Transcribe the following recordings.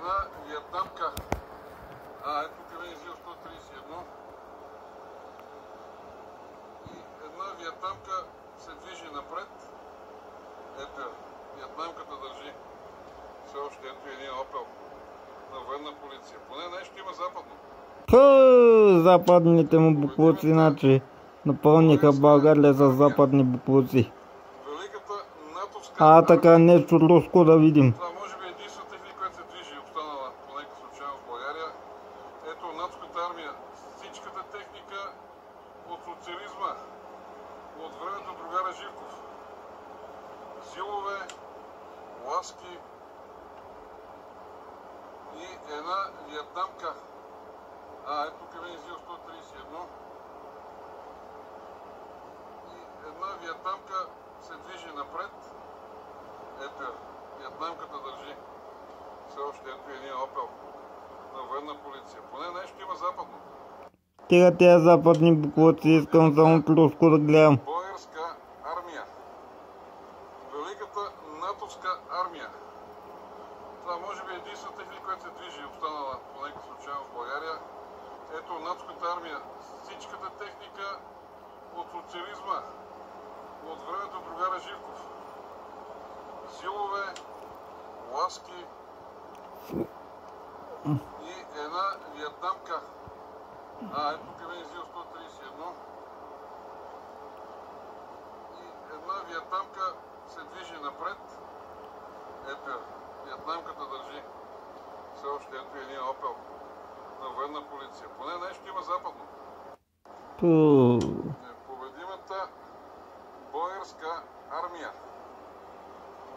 една виетнамка. Ето тук е ЗИЛ 131. И една виетнамка се движи напред. Ето виетнамката държи. Все още ето един Опел на военна полиция. Поне нещо има западно. Западните му буклуци, значи напълниха България с западни буклуци. Великата натовска така нещо руско да видим. Това може би е единствената техника, която се движи и останала по нека случайно в България. Ето натовската армия. Всичката техника от социализма, от времето другара Живков. Зилове, ласки и една виетнамка. Ето тук е ЗИЛ 131. И една виетнамка се движи напред. Ето виетнамката държи. Все още ето един Опел на военна полиция. Поне нещо има западно. Тия тези западни буклуци, искам само руско да гледам. Българска армия. Великата натовска армия. Това може би е единствената техника, която се движи и останала по нека случайно в България. Ето натовската армия. Всичката техника от социализма, от времето другара Живков. Силове, ласки и една виетнамка. Ето тук е ЗИЛ 131. И една виетнамка се движи напред. Ето виетнамката държи. Все още ето един Опел на военна полиция. Поне нещо има западно. Непобедимата българска армия.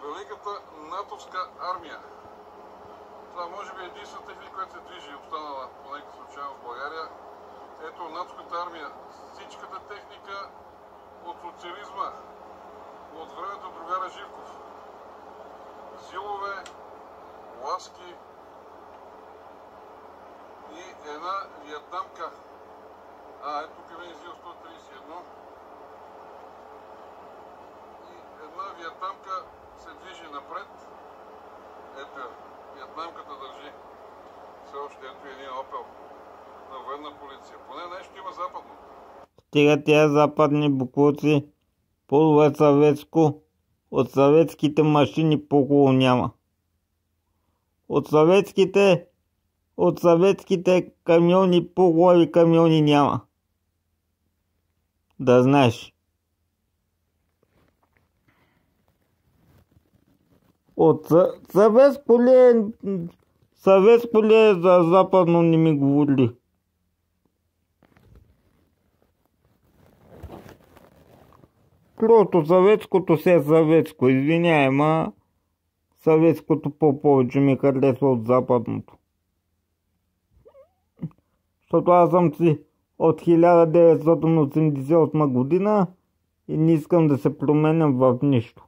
Великата натовска армия. Това може би е единствената техника, която се движи и останала по нека случайно в България. Ето натовската армия. Всичката техника от социализма, от времето другара Живков. Зилове, ласки и една виетнамка. Ето тук е ЗИЛ 131. И една виетнамка се движи напред. Ето виетнамката държи. Все още ето един Опел на военна полиция. Поне нещо има западно. Стига тези западни буклуци. Полове съветско. От съветските машини по-хубаво няма. От съветските камиони по-хубави камиони няма. Да знаеш. От съветско ли е, за западно не ми говорили. Просто съветското си е съветско. Извиняй, ма съветското по-повече ми харесва от западното. Защото аз съм си от 1988 година и не искам да се променям в нищо.